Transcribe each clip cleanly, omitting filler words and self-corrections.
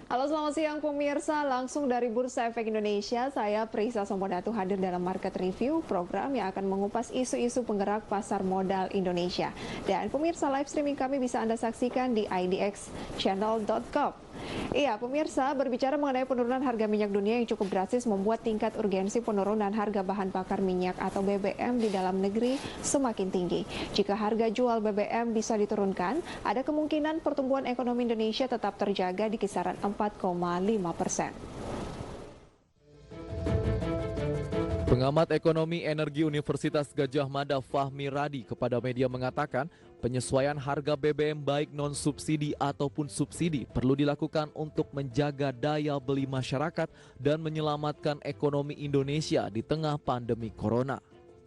Halo, selamat siang pemirsa. Langsung dari Bursa Efek Indonesia, saya Prisa Somodatu hadir dalam Market Review, program yang akan mengupas isu-isu penggerak pasar modal Indonesia. Dan pemirsa, live streaming kami bisa Anda saksikan di idxchannel.com. Iya, pemirsa, berbicara mengenai penurunan harga minyak dunia yang cukup drastis membuat tingkat urgensi penurunan harga bahan bakar minyak atau BBM di dalam negeri semakin tinggi. Jika harga jual BBM bisa diturunkan, ada kemungkinan pertumbuhan ekonomi Indonesia tetap terjaga di kisaran 4,5%. Pengamat ekonomi energi Universitas Gadjah Mada Fahmi Radi kepada media mengatakan penyesuaian harga BBM baik non-subsidi ataupun subsidi perlu dilakukan untuk menjaga daya beli masyarakat dan menyelamatkan ekonomi Indonesia di tengah pandemi corona.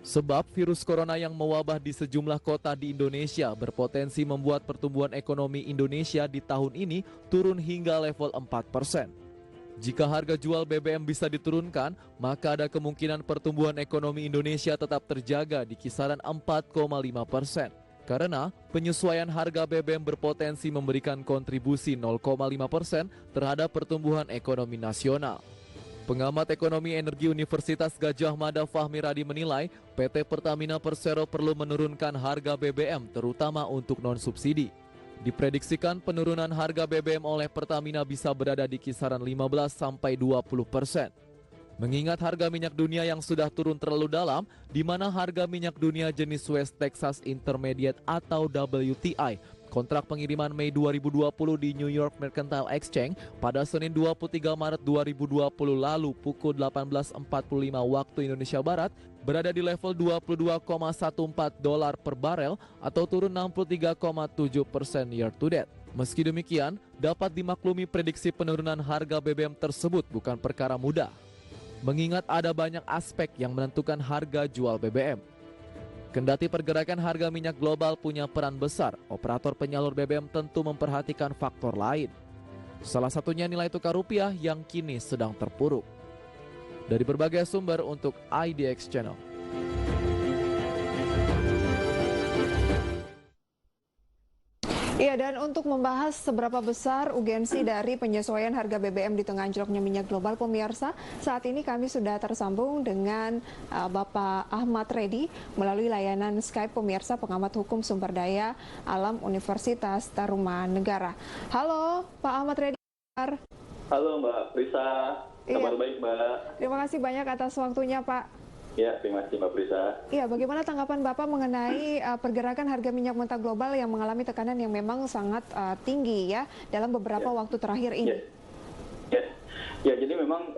Sebab virus corona yang mewabah di sejumlah kota di Indonesia berpotensi membuat pertumbuhan ekonomi Indonesia di tahun ini turun hingga level 4%. Jika harga jual BBM bisa diturunkan, maka ada kemungkinan pertumbuhan ekonomi Indonesia tetap terjaga di kisaran 4,5%. Karena penyesuaian harga BBM berpotensi memberikan kontribusi 0,5% terhadap pertumbuhan ekonomi nasional. Pengamat ekonomi energi Universitas Gadjah Mada Fahmi Radi menilai PT Pertamina Persero perlu menurunkan harga BBM terutama untuk non-subsidi. Diprediksikan penurunan harga BBM oleh Pertamina bisa berada di kisaran 15-20%. Mengingat harga minyak dunia yang sudah turun terlalu dalam, di mana harga minyak dunia jenis West Texas Intermediate atau WTI, kontrak pengiriman Mei 2020 di New York Mercantile Exchange pada Senin 23 Maret 2020 lalu pukul 18.45 waktu Indonesia Barat berada di level $22,14 per barel atau turun 63,7% year to date. Meski demikian, dapat dimaklumi prediksi penurunan harga BBM tersebut bukan perkara mudah. Mengingat ada banyak aspek yang menentukan harga jual BBM. Kendati pergerakan harga minyak global punya peran besar, operator penyalur BBM tentu memperhatikan faktor lain. Salah satunya nilai tukar rupiah yang kini sedang terpuruk. Dari berbagai sumber untuk IDX Channel. Iya, dan untuk membahas seberapa besar urgensi dari penyesuaian harga BBM di tengah anjloknya minyak global, pemirsa, saat ini kami sudah tersambung dengan Bapak Ahmad Reddy melalui layanan Skype, pemirsa, pengamat hukum sumber daya alam Universitas Tarumanegara. Halo, Pak Ahmad Reddy. Halo Mbak Prisa, kabar baik Mbak. Terima kasih banyak atas waktunya, Pak. Ya, terima kasih Mbak Prisa. Iya, bagaimana tanggapan Bapak mengenai pergerakan harga minyak mentah global yang mengalami tekanan yang memang sangat tinggi ya dalam beberapa waktu terakhir ini? Ya, jadi memang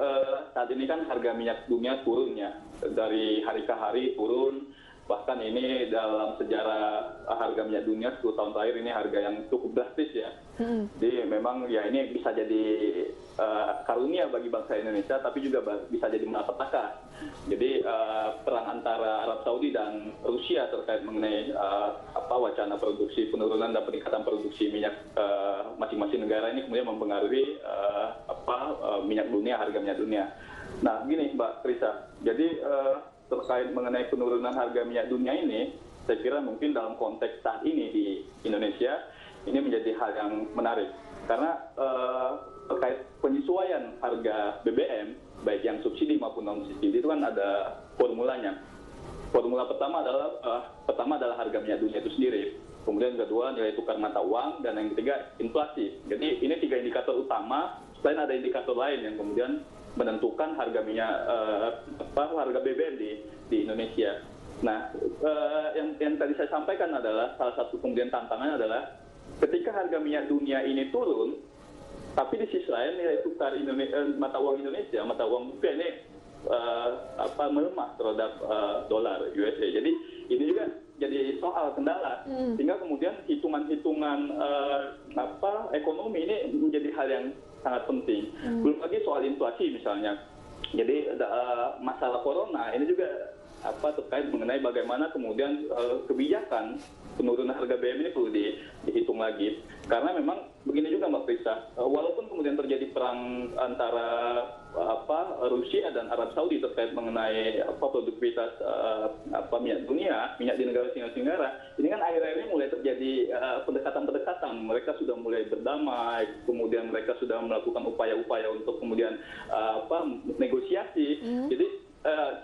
saat ini kan harga minyak dunia turun ya, dari hari ke hari turun. Bahkan ini dalam sejarah harga minyak dunia 10 tahun terakhir ini harga yang cukup drastis ya. Jadi memang ya ini bisa jadi karunia bagi bangsa Indonesia, tapi juga bisa jadi malapetaka. Jadi perang antara Arab Saudi dan Rusia terkait mengenai wacana produksi penurunan dan peningkatan produksi minyak masing-masing negara ini kemudian mempengaruhi minyak dunia, harga minyak dunia. Nah, gini Mbak Prisa, jadi terkait mengenai penurunan harga minyak dunia ini, saya kira mungkin dalam konteks saat ini di Indonesia, ini menjadi hal yang menarik. Karena terkait penyesuaian harga BBM, baik yang subsidi maupun non-subsidi, itu kan ada formulanya. Formula pertama adalah harga minyak dunia itu sendiri. Kemudian kedua, nilai tukar mata uang, dan yang ketiga, inflasi. Jadi ini 3 indikator utama, selain ada indikator lain yang kemudian menentukan harga minyak harga BBM di Indonesia. Nah, yang tadi saya sampaikan adalah salah satu kemudian tantangannya adalah ketika harga minyak dunia ini turun, tapi di sisi lain nilai tukar mata uang Indonesia, mata uang rupiah ini melemah terhadap dolar USA. Jadi ini juga jadi soal kendala, sehingga kemudian hitungan-hitungan ekonomi ini menjadi hal yang sangat penting. Belum lagi soal inflasi misalnya. Jadi masalah corona ini juga terkait mengenai bagaimana kemudian kebijakan penurunan harga BBM ini perlu dihitung lagi. Karena memang begini juga Mbak Prisa, walaupun kemudian terjadi perang antara Rusia dan Arab Saudi terkait mengenai produktivitas minyak dunia, minyak di negara Asia Tenggara, ini kan akhir-akhir ini mulai terjadi pendekatan-pendekatan pertemuan, mereka sudah mulai berdamai, kemudian mereka sudah melakukan upaya-upaya untuk kemudian negosiasi. Jadi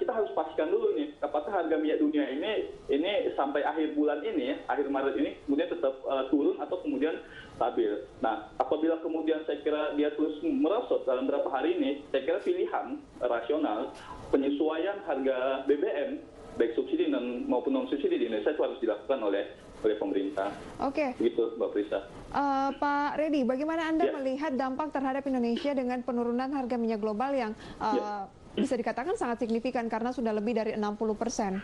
kita harus pastikan dulu nih, apakah harga minyak dunia ini sampai akhir bulan ini, akhir Maret ini, kemudian tetap turun atau kemudian stabil. Nah, apabila kemudian saya kira dia terus merosot dalam beberapa hari ini, saya kira pilihan rasional penyesuaian harga BBM, baik subsidi maupun non subsidi di Indonesia itu harus dilakukan oleh pemerintah. Oke. Begitu, Mbak Prisa. Pak Reddy, bagaimana Anda Ya. melihat dampak terhadap Indonesia dengan penurunan harga minyak global yang bisa dikatakan sangat signifikan karena sudah lebih dari 60%?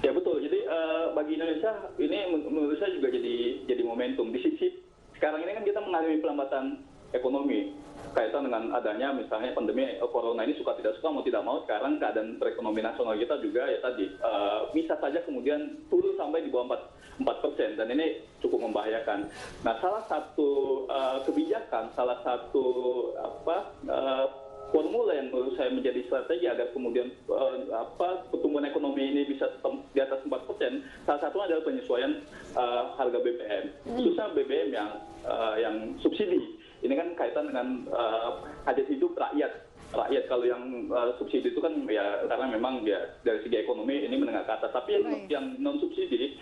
Ya betul. Jadi bagi Indonesia ini menurut saya juga jadi momentum. Di sisi sekarang ini kan kita mengalami pelambatan ekonomi kaitan dengan adanya misalnya pandemi corona ini, suka tidak suka mau tidak mau sekarang keadaan perekonomian nasional kita juga ya tadi bisa saja kemudian turun sampai di bawah 4% dan ini cukup membahayakan. Nah, salah satu kebijakan, salah satu formula yang menurut saya menjadi strategi agar kemudian pertumbuhan ekonomi ini bisa tetap di atas 4%, salah satunya adalah penyesuaian harga BBM, khususnya BBM yang subsidi. Ini kan kaitan dengan hajat hidup rakyat. Kalau yang subsidi itu kan ya karena memang ya dari segi ekonomi ini menengah ke atas. Tapi yang non subsidi,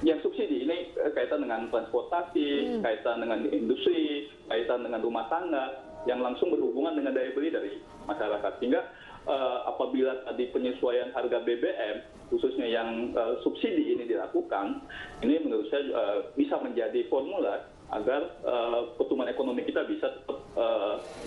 yang subsidi ini kaitan dengan transportasi, kaitan dengan industri, kaitan dengan rumah tangga yang langsung berhubungan dengan daya beli dari masyarakat. Sehingga apabila tadi penyesuaian harga BBM khususnya yang subsidi ini dilakukan, ini menurut saya bisa menjadi formula agar pertumbuhan ekonomi kita bisa tetap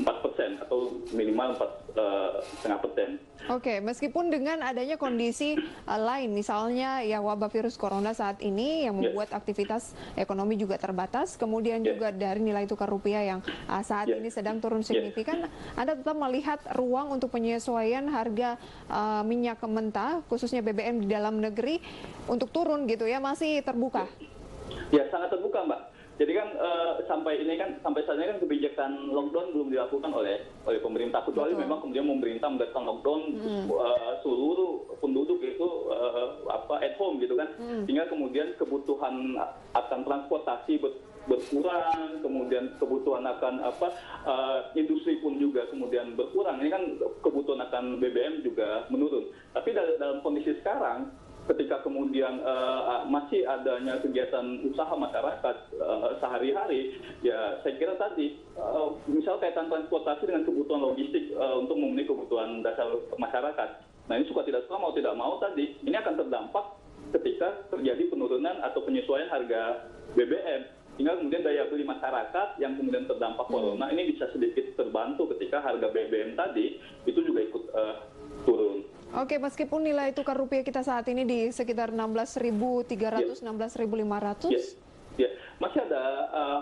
4% atau minimal 4,5%. Oke, meskipun dengan adanya kondisi lain, misalnya ya wabah virus corona saat ini yang membuat aktivitas ekonomi juga terbatas, kemudian juga dari nilai tukar rupiah yang saat ini sedang turun signifikan, Anda tetap melihat ruang untuk penyesuaian harga minyak mentah, khususnya BBM di dalam negeri untuk turun gitu ya, masih terbuka? Ya, sangat terbuka, Mbak. Jadi kan sampai saat ini kan kebijakan lockdown belum dilakukan oleh pemerintah, kecuali memang kemudian pemerintah melakukan lockdown seluruh penduduk itu at home gitu kan, sehingga kemudian kebutuhan akan transportasi berkurang, kemudian kebutuhan akan industri pun juga kemudian berkurang. Ini kan kebutuhan akan BBM juga menurun. Tapi dalam kondisi sekarang, ketika kemudian masih adanya kegiatan usaha masyarakat sehari-hari, ya saya kira tadi misal kaitan transportasi dengan kebutuhan logistik untuk memenuhi kebutuhan dasar masyarakat. Nah, ini suka tidak suka mau tidak mau tadi ini akan terdampak ketika terjadi penurunan atau penyesuaian harga BBM. Sehingga kemudian daya beli masyarakat yang kemudian terdampak corona ini bisa sedikit terbantu ketika harga BBM tadi itu juga ikut turun. Oke, meskipun nilai tukar rupiah kita saat ini di sekitar 16.300, 16.500. Ya, masih ada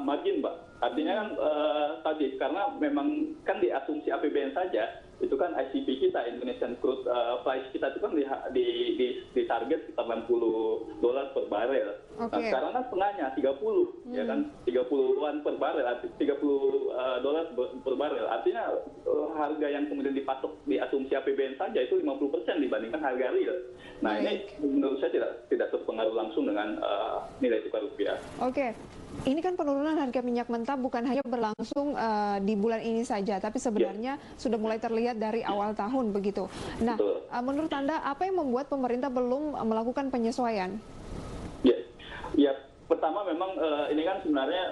margin, Mbak. Artinya kan tadi karena memang kan di asumsi APBN saja itu kan ICP kita, Indonesian Crude Price kita itu kan di target sekitar $60 per barel. Okay. Nah, sekarang kan setengahnya 30, ya kan 30-an per barel, $30 per barel. Artinya harga yang kemudian dipatok di asumsi APBN saja itu 50% dibandingkan harga real. Nah, ini menurut saya tidak terpengaruh langsung dengan nilai tukar rupiah. Oke. Ini kan penurunan harga minyak mentah bukan hanya berlangsung di bulan ini saja, tapi sebenarnya sudah mulai terlihat dari awal tahun begitu. Nah, menurut Anda apa yang membuat pemerintah belum melakukan penyesuaian? Ya, pertama memang ini kan sebenarnya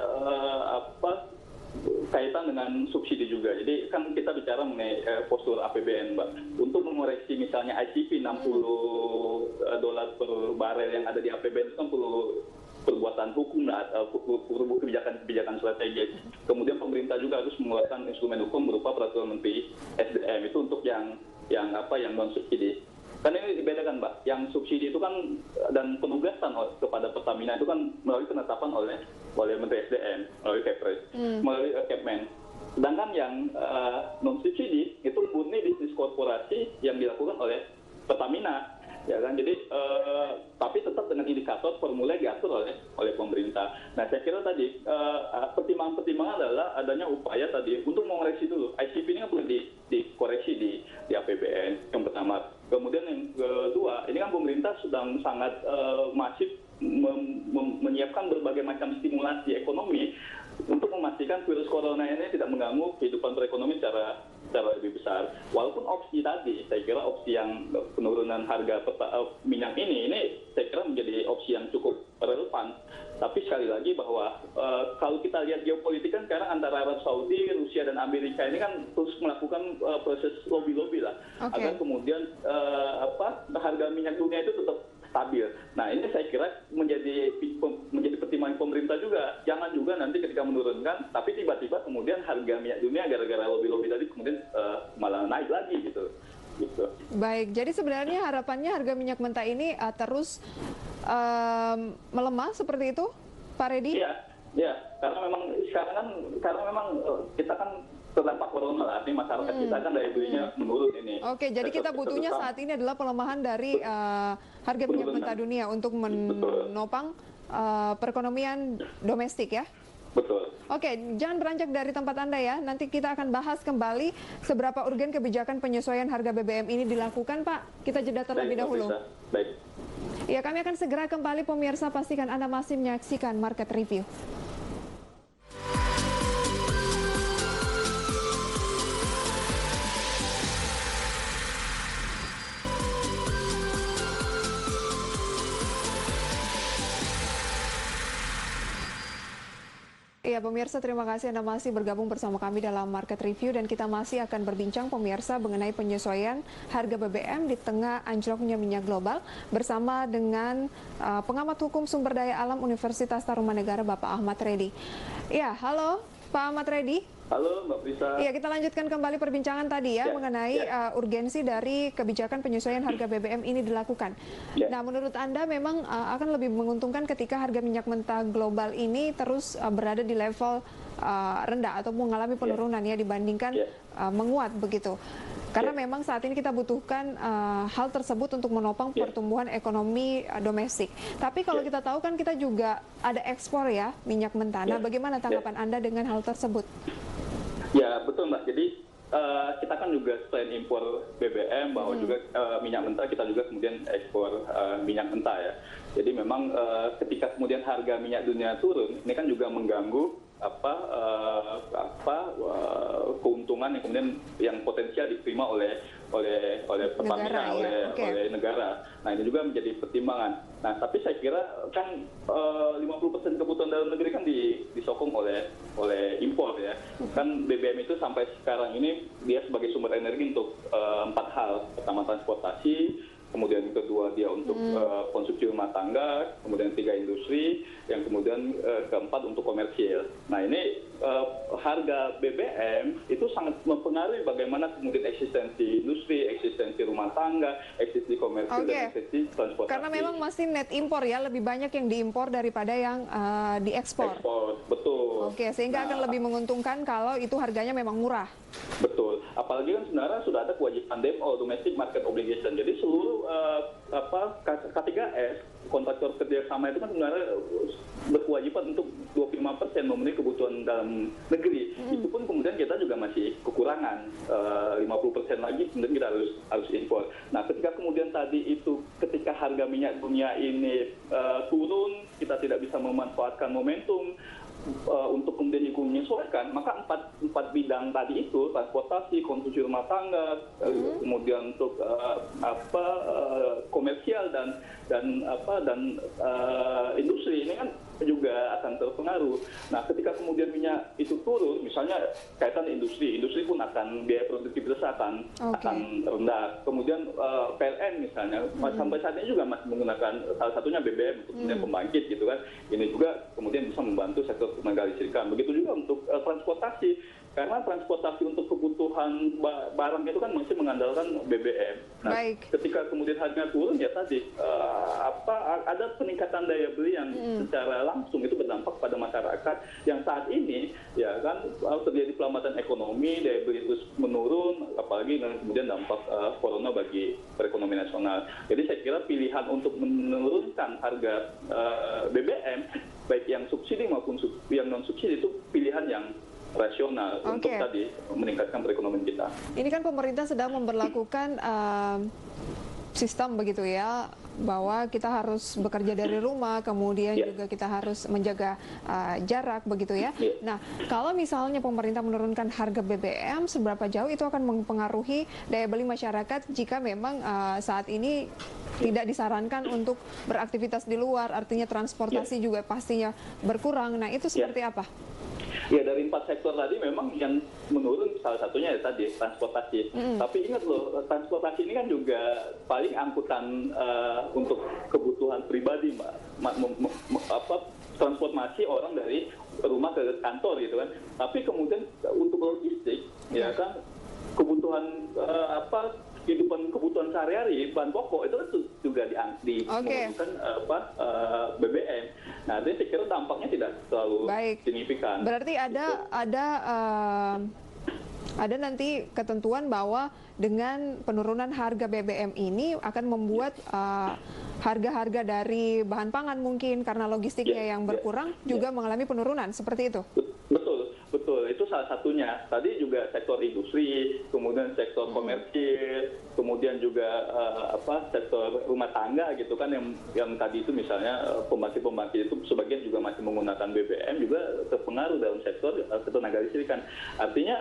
kaitan dengan subsidi juga. Jadi kan kita bicara mengenai postur APBN, Mbak. Untuk mengoreksi misalnya ICP $60 per barel yang ada di APBN itu kan perlu perbuatan hukum atau kebijakan strategis. Kemudian pemerintah juga harus mengeluarkan instrumen hukum berupa peraturan menteri SDM itu untuk yang non subsidi. Kan ini dibedakan, Mbak. Yang subsidi itu kan dan penugasan kepada Pertamina itu kan melalui penetapan oleh Menteri SDM, melalui Kepres, melalui Kepmen. Sedangkan yang non subsidi itu murni bisnis korporasi yang dilakukan oleh Pertamina. Ya kan, jadi tapi tetap dengan indikator formula diatur oleh pemerintah. Nah, saya kira tadi pertimbangan adalah adanya upaya tadi untuk mengoreksi dulu. ICP ini kan perlu dikoreksi di APBN yang pertama. Kemudian yang kedua, ini kan pemerintah sedang sangat masif menyiapkan berbagai macam stimulasi ekonomi untuk memastikan virus corona ini tidak mengganggu kehidupan perekonomian secara lebih besar. Walaupun opsi tadi, saya kira opsi yang penurunan harga minyak ini saya kira menjadi opsi yang cukup relevan. Tapi sekali lagi bahwa kalau kita lihat geopolitik kan sekarang antara Arab Saudi, Rusia dan Amerika ini kan terus melakukan proses lobby lah agar kemudian harga minyak dunia itu tetap stabil. Nah ini saya kira menjadi pertimbangan pemerintah juga. Jangan juga nanti ketika menurunkan, tapi tiba-tiba kemudian harga minyak dunia gara-gara lobby tadi kemudian malah naik lagi gitu. Baik, jadi sebenarnya harapannya harga minyak mentah ini terus melemah seperti itu, Pak Reddy? Iya, karena memang kita kan terdampak corona lah, artinya masyarakat kita kan daya belinya menurun ini. Oke, jadi kita butuhnya saat ini adalah pelemahan dari harga minyak mentah dunia untuk menopang perekonomian domestik ya? Betul. Oke, jangan beranjak dari tempat Anda ya. Nanti kita akan bahas kembali seberapa urgen kebijakan penyesuaian harga BBM ini dilakukan, Pak. Kita jeda terlebih dahulu. Baik. Ya, kami akan segera kembali, pemirsa. Pastikan Anda masih menyaksikan Market Review. Ya, pemirsa, terima kasih Anda masih bergabung bersama kami dalam Market Review dan kita masih akan berbincang, pemirsa, mengenai penyesuaian harga BBM di tengah anjloknya minyak global bersama dengan pengamat hukum sumber daya alam Universitas Tarumanegara, Bapak Ahmad Reddy. Ya, halo Pak Ahmad Reddy. Halo Mbak Prisa. Iya, kita lanjutkan kembali perbincangan tadi ya mengenai urgensi dari kebijakan penyesuaian harga BBM ini dilakukan. Nah, menurut Anda memang akan lebih menguntungkan ketika harga minyak mentah global ini terus berada di level rendah atau mengalami penurunan ya dibandingkan menguat begitu. Karena memang saat ini kita butuhkan hal tersebut untuk menopang pertumbuhan ekonomi domestik. Tapi kalau kita tahu kan kita juga ada ekspor ya minyak mentah. Nah, bagaimana tanggapan Anda dengan hal tersebut? Ya, betul Mbak. Jadi kita kan juga selain impor BBM, bahwa juga minyak mentah, kita juga kemudian ekspor minyak mentah ya. Jadi memang ketika kemudian harga minyak dunia turun, ini kan juga mengganggu keuntungan yang kemudian yang potensial diterima oleh Pertamina, oleh negara. Nah, ini juga menjadi pertimbangan. Nah, tapi saya kira kan 50% kebutuhan dalam negeri kan disokong oleh impor ya. Kan BBM itu sampai sekarang ini dia sebagai sumber energi untuk 4 hal. Pertama transportasi, kemudian kedua dia untuk konsumsi rumah tangga, kemudian 3 industri, yang kemudian keempat untuk komersial. Nah ini harga BBM itu sangat mempengaruhi bagaimana kemudian eksistensi industri, eksistensi rumah tangga, eksistensi komersial, dan eksistensi transportasi. Karena memang masih net impor ya, lebih banyak yang diimpor daripada yang diekspor. Ekspor, betul. Oke, sehingga akan lebih menguntungkan kalau itu harganya memang murah. Betul. Apalagi kan sebenarnya sudah ada kewajiban DMO, Domestic Market Obligation. Jadi seluruh K3S, kontraktor kerjasama itu kan sebenarnya berkewajiban untuk 25% memenuhi kebutuhan dalam negeri. Itu pun kemudian kita juga masih kekurangan 50% lagi, kemudian kita harus impor. Nah, ketika kemudian tadi itu ketika harga minyak dunia ini turun, kita tidak bisa memanfaatkan momentum untuk kemudian menyesuaikan, maka empat bidang tadi itu, transportasi, konsumsi rumah tangga, kemudian untuk komersial dan industri ini kan juga akan terpengaruh. Nah, ketika kemudian minyak itu turun, misalnya kaitan industri pun akan biaya produktivitas akan rendah. Kemudian PLN misalnya sampai saat ini juga masih menggunakan salah satunya BBM untuk kemudian pembangkit gitu kan. Ini juga kemudian bisa membantu sektor tenaga listrikan. Begitu juga untuk transportasi, karena transportasi untuk kebutuhan barang itu kan masih mengandalkan BBM. Nah, ketika kemudian harganya turun ya tadi ada peningkatan daya beli yang secara langsung itu berdampak pada masyarakat yang saat ini ya kan terjadi pelambatan ekonomi, daya beli terus menurun, apalagi kemudian dampak corona bagi perekonomian nasional. Jadi saya kira pilihan untuk menurunkan harga BBM baik yang subsidi maupun yang non subsidi itu pilihan yang rasional untuk tadi meningkatkan perekonomian kita. Ini kan pemerintah sedang memberlakukan sistem begitu ya, bahwa kita harus bekerja dari rumah, kemudian juga kita harus menjaga jarak begitu ya. Nah, kalau misalnya pemerintah menurunkan harga BBM, seberapa jauh itu akan mempengaruhi daya beli masyarakat jika memang saat ini tidak disarankan untuk beraktivitas di luar, artinya transportasi juga pastinya berkurang. Nah, itu seperti apa? Ya, dari 4 sektor tadi memang yang menurun salah satunya ya tadi transportasi. Tapi ingat loh, transportasi ini kan juga paling angkutan untuk kebutuhan pribadi, Mbak. Transportasi orang dari rumah ke kantor gitu kan. Tapi kemudian untuk logistik ya kan kebutuhan kebutuhan sehari-hari, bahan pokok itu kan juga menggunakan BBM. Nah, jadi saya kira dampaknya tidak terlalu signifikan. Berarti ada nanti ketentuan bahwa dengan penurunan harga BBM ini akan membuat harga-harga dari bahan pangan mungkin karena logistiknya yang berkurang juga mengalami penurunan, seperti itu? Betul. Itu salah satunya. Tadi juga sektor industri, kemudian sektor komersil, kemudian juga sektor rumah tangga gitu kan yang tadi itu misalnya pembangkit itu sebagian juga masih menggunakan BBM juga terpengaruh dalam sektor ketenaga listrikan. Artinya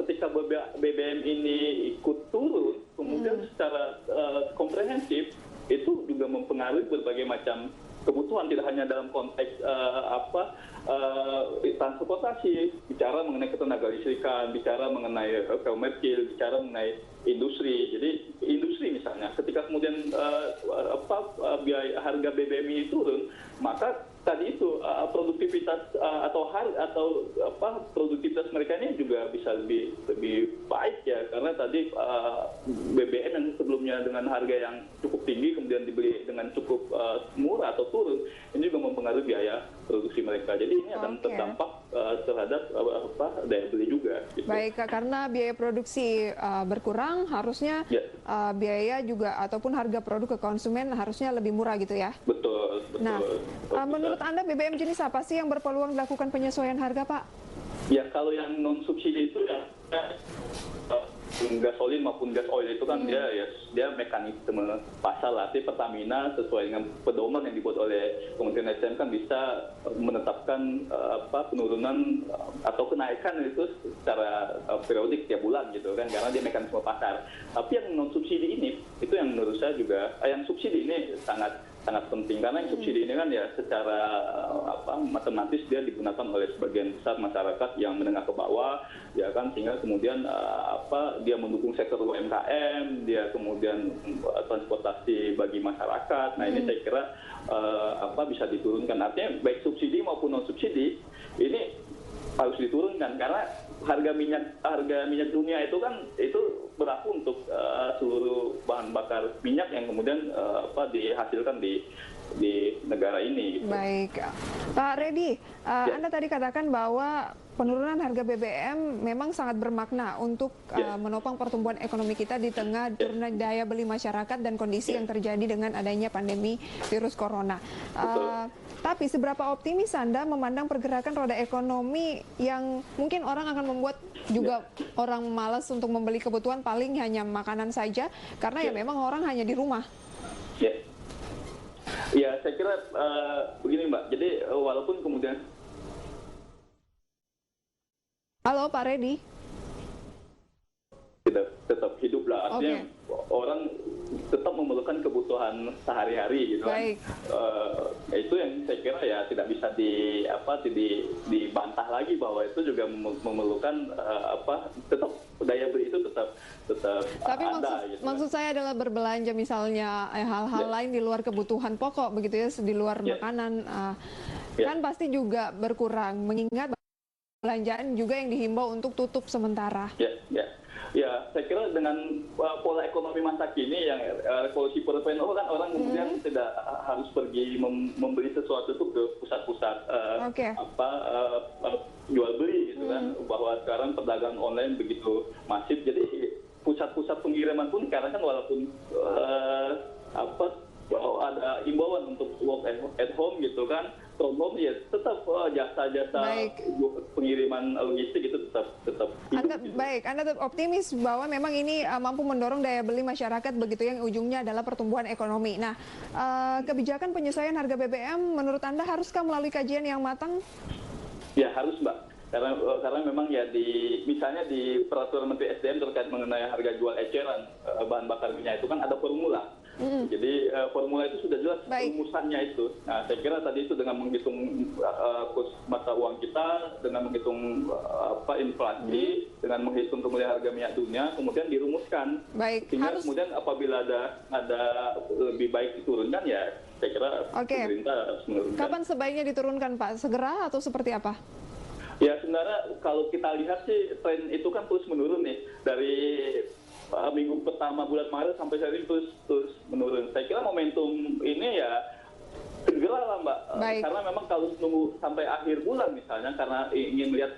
ketika BBM ini ikut turun, kemudian secara komprehensif itu juga mempengaruhi berbagai macam kebutuhan, tidak hanya dalam konteks transportasi, bicara mengenai ketenaga listrikan, bicara mengenai komersil, bicara mengenai industri. Jadi industri misalnya, ketika kemudian biaya harga BBM ini turun, maka tadi itu produktivitas produktivitas mereka ini juga bisa lebih baik ya, karena tadi BBM yang sebelumnya dengan harga yang cukup tinggi kemudian dibeli dengan cukup murah atau turun, ini juga mempengaruhi biaya produksi mereka. Jadi ini akan terdampak terhadap daya beli juga. Gitu. Baik, karena biaya produksi berkurang, harusnya biaya juga ataupun harga produk ke konsumen harusnya lebih murah gitu ya? Betul. Nah, menurut Anda BBM jenis apa sih yang berpeluang dilakukan penyesuaian harga, Pak? Ya, kalau yang non subsidi itu ya gasolin maupun gas oil itu kan dia mekanisme pasar lah. Pertamina sesuai dengan pedoman yang dibuat oleh Kementerian SDM kan bisa menetapkan penurunan atau kenaikan itu secara periodik tiap bulan gitu kan, karena dia mekanisme pasar. Tapi yang non subsidi ini itu yang menurut saya juga yang subsidi ini sangat penting, karena yang subsidi ini kan ya secara matematis dia digunakan oleh sebagian besar masyarakat yang menengah ke bawah ya kan, sehingga kemudian dia mendukung sektor UMKM, dia kemudian transportasi bagi masyarakat. Nah, ini saya kira bisa diturunkan. Artinya baik subsidi maupun non subsidi ini harus diturunkan, karena harga minyak dunia itu kan berlaku untuk seluruh bahan bakar minyak yang kemudian dihasilkan di negara ini. Gitu. Baik, Pak Reddy, Anda tadi katakan bahwa penurunan harga BBM memang sangat bermakna untuk menopang pertumbuhan ekonomi kita di tengah turunnya daya beli masyarakat dan kondisi yang terjadi dengan adanya pandemi virus corona. Tapi seberapa optimis Anda memandang pergerakan roda ekonomi yang mungkin orang akan membuat juga orang malas untuk membeli kebutuhan, paling hanya makanan saja, karena ya memang orang hanya di rumah. Ya, saya kira begini Mbak, jadi walaupun kemudian... Halo Pak Reddy. Tetap hidup lah, artinya orang tetap memerlukan kebutuhan sehari-hari gitu kan. Itu yang saya kira ya tidak bisa dibantah lagi bahwa itu juga memerlukan tetap daya beli itu tetap tapi ada. Maksud saya adalah berbelanja misalnya hal-hal lain di luar kebutuhan pokok begitu ya, di luar makanan kan pasti juga berkurang, mengingat belanjaan juga yang dihimbau untuk tutup sementara. Ya, saya kira dengan pola ekonomi masa kini yang revolusi 4.0 kan orang kemudian tidak harus pergi membeli sesuatu itu ke pusat-pusat jual beli gitu kan, bahwa sekarang perdagangan online begitu masif, jadi pusat-pusat pengiriman pun sekarang kan walaupun ada imbauan untuk work at home gitu kan, problem ya tetap jasa-jasa Baik. pengiriman logistik itu tetap hidup. Anda tetap optimis bahwa memang ini mampu mendorong daya beli masyarakat begitu yang ujungnya adalah pertumbuhan ekonomi. Nah, kebijakan penyesuaian harga BBM menurut Anda haruskah melalui kajian yang matang? Ya harus Mbak. Karena memang ya misalnya di peraturan Menteri SDM terkait mengenai harga jual eceran bahan bakar minyak itu kan ada formula. Jadi formula itu sudah jelas rumusannya itu. Nah, saya kira tadi itu dengan menghitung kurs mata uang kita, dengan menghitung inflasi, dengan menghitung kemudian harga minyak dunia, kemudian dirumuskan. Sehingga kemudian apabila ada lebih baik diturunkan ya, saya kira pemerintah harus menurunkan. Kapan sebaiknya diturunkan, Pak? Segera atau seperti apa? Ya sebenarnya kalau kita lihat sih tren itu kan terus menurun nih dari minggu pertama bulan Maret sampai saat ini terus menurun. Saya kira momentum ini ya segera lah Mbak, karena memang kalau nunggu sampai akhir bulan misalnya karena ingin melihat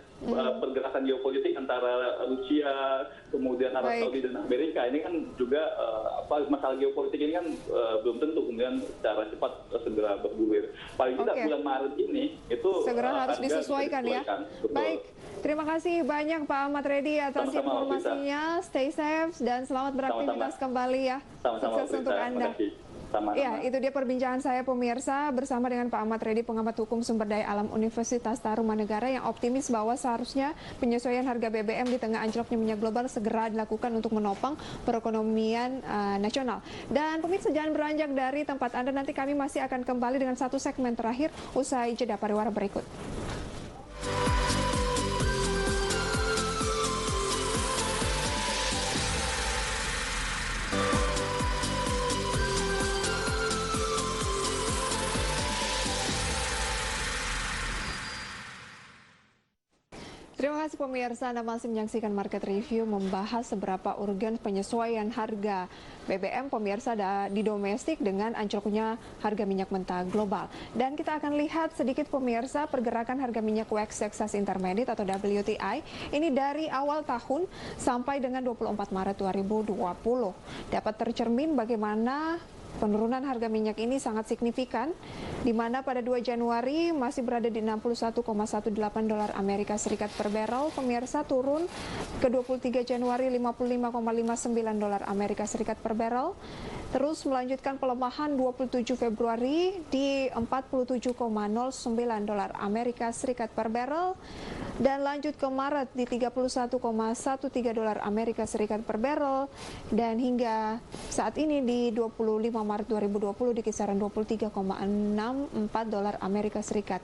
pergerakan geopolitik antara Rusia, kemudian Arab Saudi dan Amerika, ini kan juga masalah geopolitik ini kan belum tentu kemudian secara cepat segera bergulir. Paling tidak bulan Maret ini itu segera harus disesuaikan ya. Betul. Baik, terima kasih banyak Pak Ahmad Reddy atas informasinya. Stay safe dan selamat beraktivitas kembali ya. Sukses untuk Anda. Ya, itu dia perbincangan saya pemirsa bersama dengan Pak Ahmad Reddy, pengamat hukum sumber daya alam Universitas Tarumanegara yang optimis bahwa seharusnya penyesuaian harga BBM di tengah anjloknya minyak global segera dilakukan untuk menopang perekonomian nasional. Dan pemirsa jangan beranjak dari tempat Anda, nanti kami masih akan kembali dengan satu segmen terakhir usai jeda pariwara berikut. Terima kasih pemirsa, Anda masih menyaksikan Market Review membahas seberapa urgen penyesuaian harga BBM pemirsa di domestik dengan anjloknya harga minyak mentah global. Dan kita akan lihat sedikit pemirsa pergerakan harga minyak West Texas Intermediate atau WTI ini dari awal tahun sampai dengan 24 Maret 2020. Dapat tercermin bagaimana penurunan harga minyak ini sangat signifikan, di mana pada 2 Januari masih berada di 61,18 dolar Amerika Serikat per barrel, pemirsa turun ke 23 Januari 55,59 dolar Amerika Serikat per barrel, terus melanjutkan pelemahan 27 Februari di 47,09 dolar Amerika Serikat per barrel, dan lanjut ke Maret di 31,13 dolar Amerika Serikat per barrel, dan hingga saat ini di 25 Maret 2020 di kisaran 23,64 dolar Amerika Serikat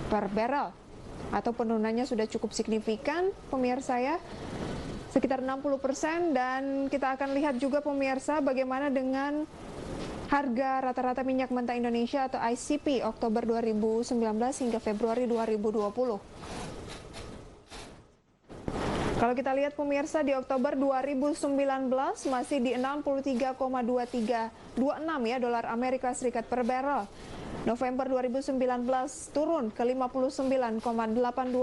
per barrel. Atau penurunannya sudah cukup signifikan pemirsa ya, sekitar 60%. Dan kita akan lihat juga pemirsa bagaimana dengan harga rata-rata minyak mentah Indonesia atau ICP Oktober 2019 hingga Februari 2020. Kalau kita lihat pemirsa di Oktober 2019 masih di 63,26 ya dolar Amerika Serikat per barrel. November 2019 turun ke 59,82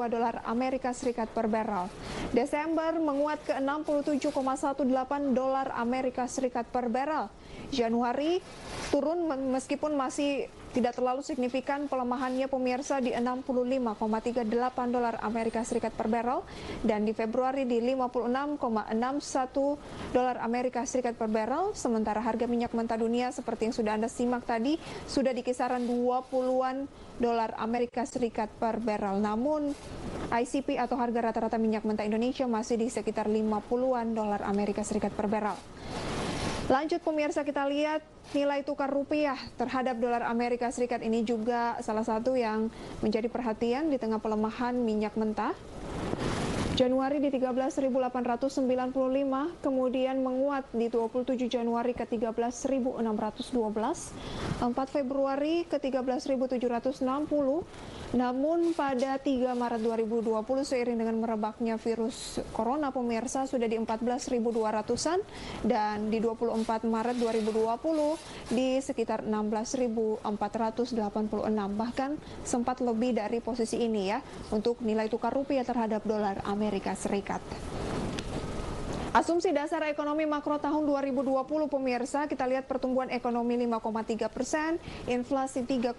dolar Amerika Serikat per barrel. Desember menguat ke 67,18 dolar Amerika Serikat per barrel. Januari turun meskipun masih tidak terlalu signifikan pelemahannya pemirsa di 65,38 dolar Amerika Serikat per barrel, dan di Februari di 56,61 dolar Amerika Serikat per barrel. Sementara harga minyak mentah dunia seperti yang sudah Anda simak tadi sudah di kisaran 20-an dolar Amerika Serikat per barrel. Namun ICP atau harga rata-rata minyak mentah Indonesia masih di sekitar 50-an dolar Amerika Serikat per barrel. Lanjut pemirsa, kita lihat nilai tukar rupiah terhadap dolar Amerika Serikat ini juga salah satu yang menjadi perhatian di tengah pelemahan minyak mentah. Januari di 13.895, kemudian menguat di 27 Januari ke 13.612, 4 Februari ke 13.760, namun pada 3 Maret 2020 seiring dengan merebaknya virus corona pemirsa sudah di 14.200-an, dan di 24 Maret 2020 di sekitar 16.486, bahkan sempat lebih dari posisi ini ya untuk nilai tukar rupiah terhadap dolar Amerika Serikat. Asumsi dasar ekonomi makro tahun 2020 pemirsa, kita lihat pertumbuhan ekonomi 5,3%, inflasi 3,1%,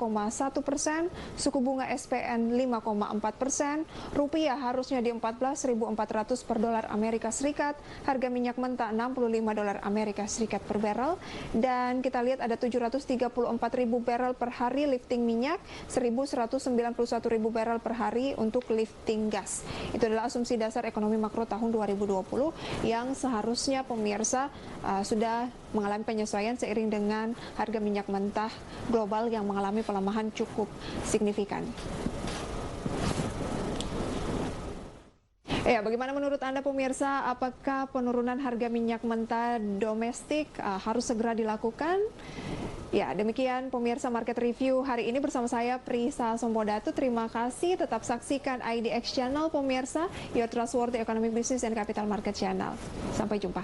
suku bunga SPN 5,4%, rupiah harusnya di 14.400 per dolar Amerika Serikat, harga minyak mentah 65 dolar Amerika Serikat per barrel, dan kita lihat ada 734.000 barrel per hari lifting minyak, 1.191.000 barrel per hari untuk lifting gas. Itu adalah asumsi dasar ekonomi makro tahun 2020 yang seharusnya pemirsa sudah mengalami penyesuaian seiring dengan harga minyak mentah global yang mengalami pelemahan cukup signifikan. Ya, bagaimana menurut Anda pemirsa, apakah penurunan harga minyak mentah domestik harus segera dilakukan? Ya, demikian pemirsa Market Review hari ini bersama saya Prisa Sombodatu. Terima kasih, tetap saksikan IDX Channel pemirsa, Your Trustworthy Economic Business and Capital Market Channel. Sampai jumpa.